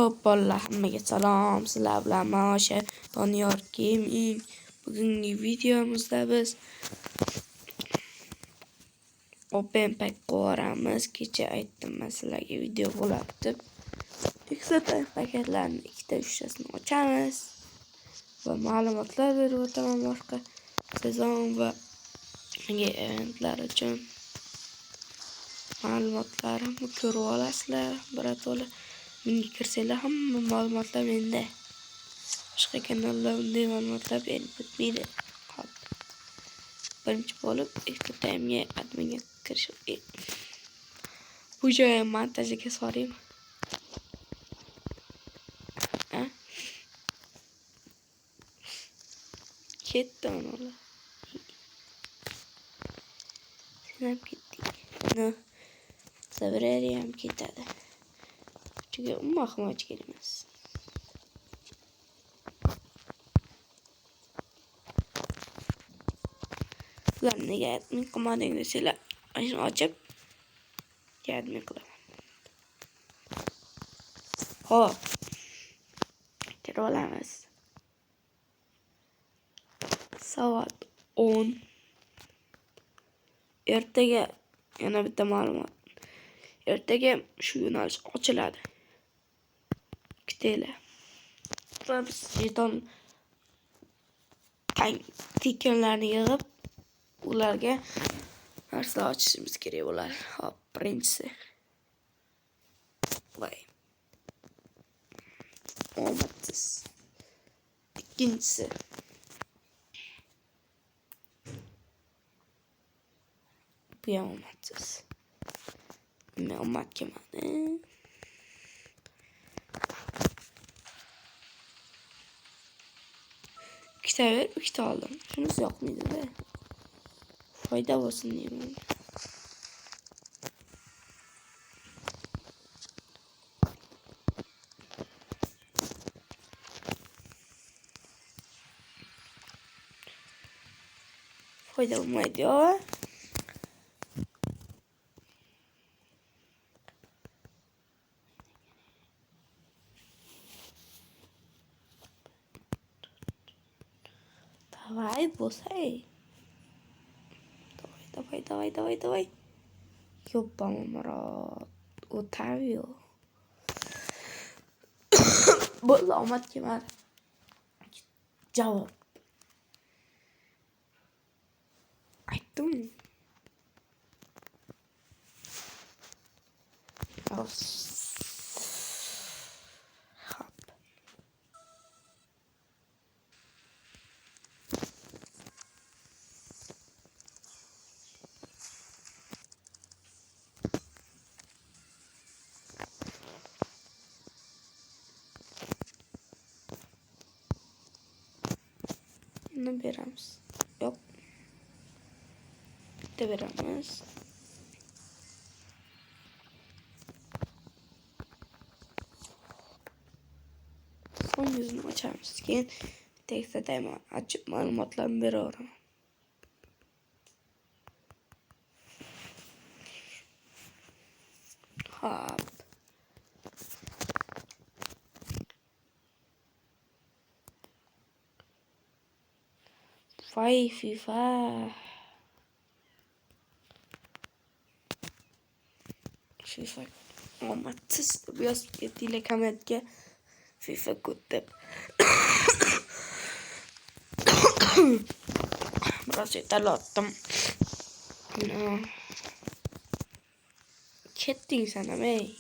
Hop bolalar, hammaga salom. Sizlar bilan men o'sha Doniyor Gaming. Bugungi videomizda biz Open Pack qo'ramiz. Kecha aytdim men sizlarga video bo'ladi deb. Open paketlarni 2-3tasini ochamiz va ma'lumotlar berib o'taman boshqa sezon va yangi eventlar uchun. Ma'lumotlarimni ko'rib olasizlar. Birato'la menga kirsanglar hamma ma'lumotlar menda. Boshqa kanallar bunday ma'lumotlar berib o'tmaydi. Hop. Birinchi bo'lib Xtotime'ga adminga kirish. Bu joyni montajga solaymi? Ketdi ular. Sen ham ketding. No. Sabrari ham ketadi. Çünkü mahmaç gelmez. Ular nega admin qilmading desanglar, shuni ochib admin qilaman. Hop. Kirib olamiz. Soat 10. Ertaga yana bitta ma'lumot. Ertaga shu yo'nalish ochiladi. Kutinglar. Biz jeton tikenlarni yig'ib ularga narsa ochishimiz kerak bo'lar. Hop, birinchisi. Voy. Omadsiz. Ikkinchisi. Bu ham omadsiz. Men omad kelmadi. İkita verip ikita aldım. Şunuz yok muydu be? Fayda olsun diyeyim. Fayda olmaydı ya. Давай, босай. Давай. Ёбаный мрот. Otavio. Bo'ldi, omad kelmadi. Javob. Aytdim. Hop. Ne veremiz? Yok. De veremiz. Son yüzünü açarız ki tekste daima açıp malumatlarını veriyorum. Hop. Vay FIFA. FIFA omadsiz deb yozib ketdinglar kommentga. FIFA good deb. Biroz yetalotdim. Ketding sen ham ey.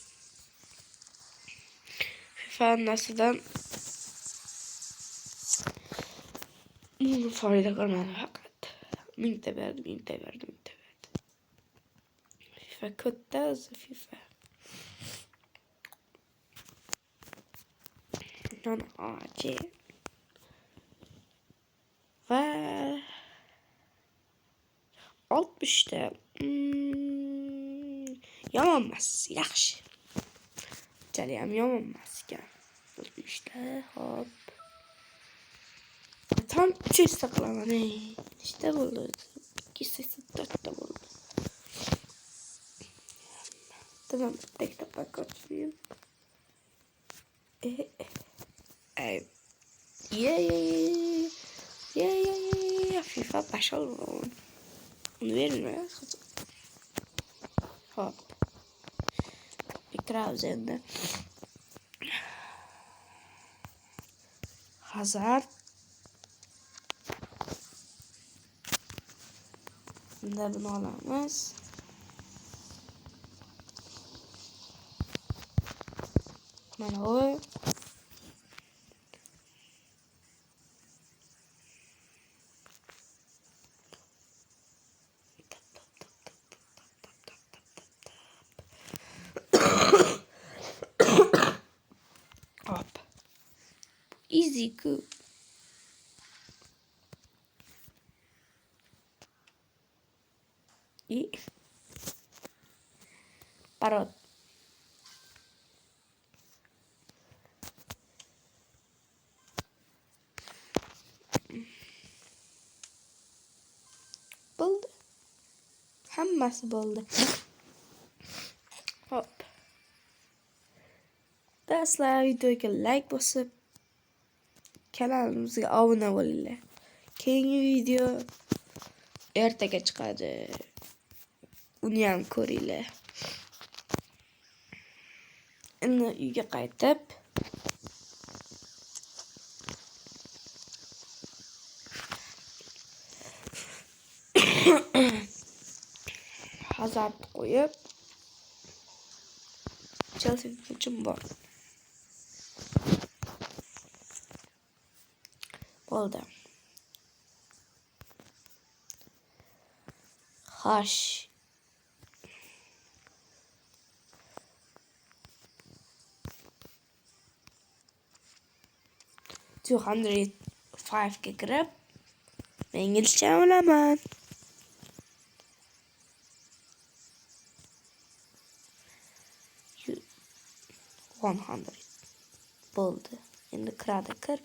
FIFA narsadan foyda ko'rmadim faqat. Mingta berdi. FIFA katta o'zi FIFA. Non acı. Va 60'ta yomonmas, yaxshi. Jali ham yomonmas ekan. 60'ta hop. Tam 300 qilaman. Nechta bo'ldi? 284 bo'ldi. Tamam, bitta pakot qo'yib. FIFA başal. Onu vermiyor. Hop. İkra üzerinde. Hazard. Bunda bunu alamaz. Mana o. Hop. Easy good. İyi. Parot. Buldu. Hammasi bo'ldi. Hop. Do'stlar, videoga like bosib, kanalimizga obuna bo'linglar. Keyingi video ertaga chiqadi. Uni ham ko'ringlar. Endi uyga qaytib Hazard qo'yib Chelsea uchun bor. Bo'ldi. Xo'sh. 205 ga kirib men inglizcha bilaman. 100 bo'ldi. Endi kiradi, kir.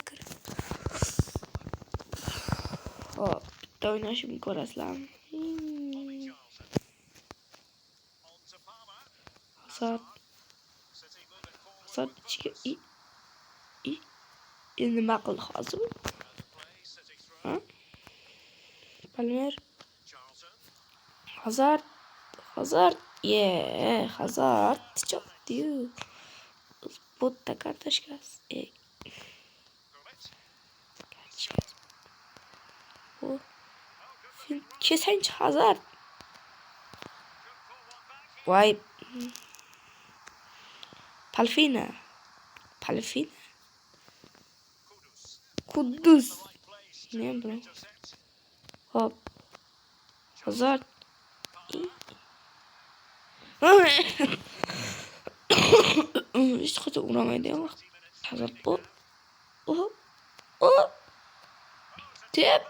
Hop, bitta o'ynashimni ko'rasizlarmi? Hazard ichiga endi nima qildi hozir? Ha? Palmer. Hazard. Hazard chopdi-yu. Botta kartoshkasi. Bu kesanchi Hazard. Voy. Palfina. Kudus. Ne bu? Hop. Hazard. Hiç kötü uğramaydı ama. Hazard bu. Tep.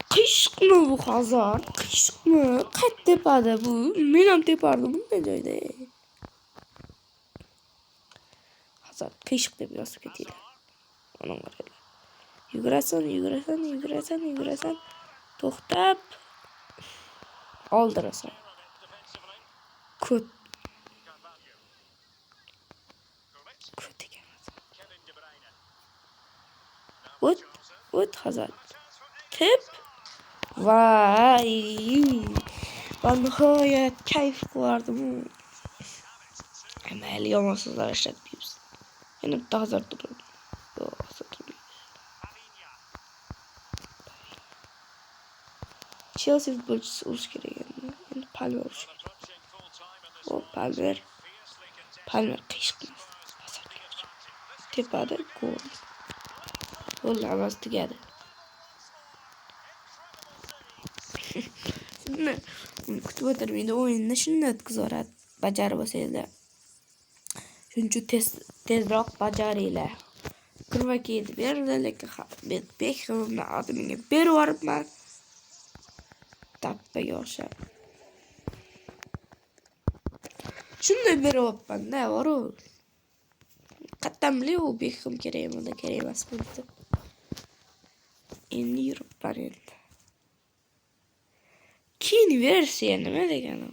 Kışkı bu Hazard. Kışkı. Kaç tepada bu? Men ham tepardim bunday joyda. Hazard kışk deb yozib ketinglar. Ona qaranglar. Yugurasan. To'xtab. Oldirasan. Kut ekan. O't Hazard. Tep. Vay. Ben nihoyat kayf qildim. Amayli yomon so'zlar ishlatmaymiz. Yana bitta Hazard turibdi. Chelsea futbolchisi urish kerak endi. Palmer urish kerak. O Palmer qiyshiqmas. Tepada gol. Gol emas tugadi. Shuni kutib o'tirmaydi. O'yinni shunday o'tkazib bajarib bo'lsanglar. Shuning uchun tezroq bajaringlar. Kirvakiydi berdi, lekin Beckhamni adimiga berib yuboribman. Tappaga o'xshab. Shunday berib yuboribman-da, voru. Qattan bilay u Beckham kerakmi, kerak emasmi deb. Endi yuribman endi. Keyin versiya nima degani?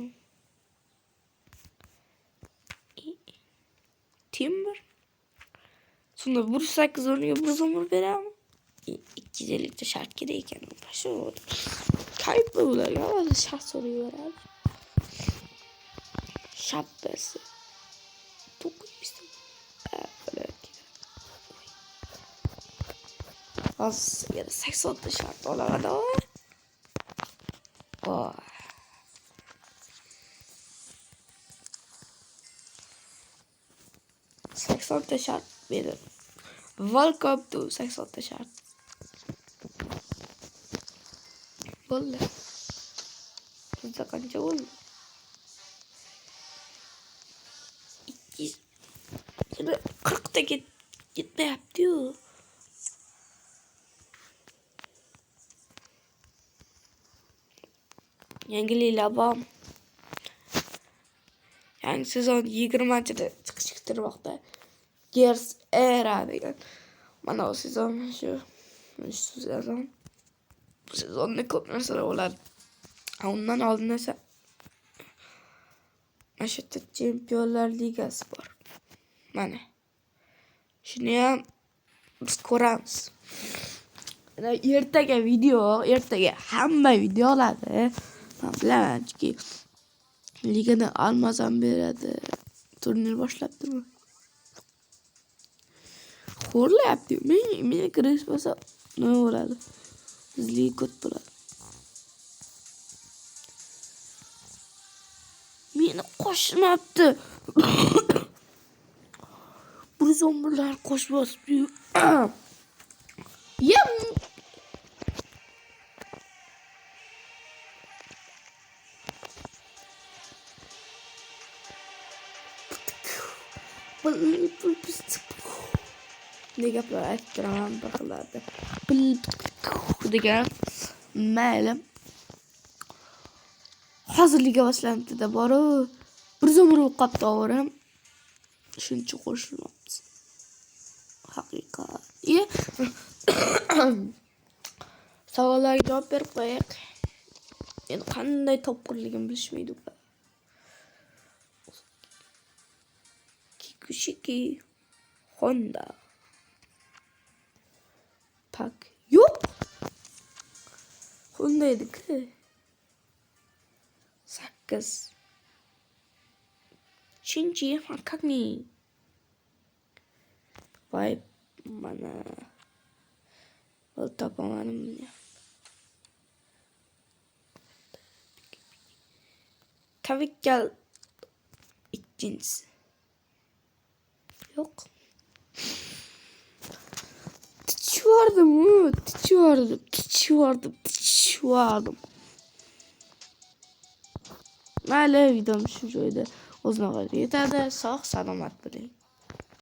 Timber Sonra vursak zorluyor bir zaman verem. 250'de şart gereken paşa oldu. Kayıp mı bular ya? Valla şart soruyor abi. Şapkası. Dokuymuştum. Böyle. Az ya da 80 şart olamadı o. Oh. Sekson şart verir. Welcome to 80 şart. Bollu. Bizde kanca oldu. 2 40'da gitme yap diyor. Yengiliyle babam. Yani sezon 20'de çıkıştırmakta. Gears era degan. Mana o sezon şu sezon. Bu sezon ne çok narsalar bo'lar. Ondan oldin esa Manchester Chempionlar Ligasi bor. Mana. Shuni ham biz ko'ramiz. Ertaga hamma video oladi. Men bilamanki ligani almasam beradi. Turnir boshlabdimi? Xo'rlayapti. Meni kirish bo'lsa nima bo'ladi? Bizlik ko'p bo'ladi. Meni qo'shmabdi. Bu zombilar qo'shmasdi. Yem. Ne gaplar aytiraman baqiladi. Degan mayli. Hozirliga boshlantida boru bir zomir o'qab to'g'rim. Shuncha qo'shilmoqdi. Haqiqat. Savollarga javob berib qo'yaq. Endi qanday topqirligimni bilishmaydi ular. Kikushiki Honda. Pak. Yo'q. Honda edi-ku. 8. Shinji Hakagni. Vay mana. O tapamadım ya. Tavikkal ikincisi. Yok. Tiç vardım. Mayli videom shu joyda o'z nihoyasiga yetadi. Sog' salomat bo'ling.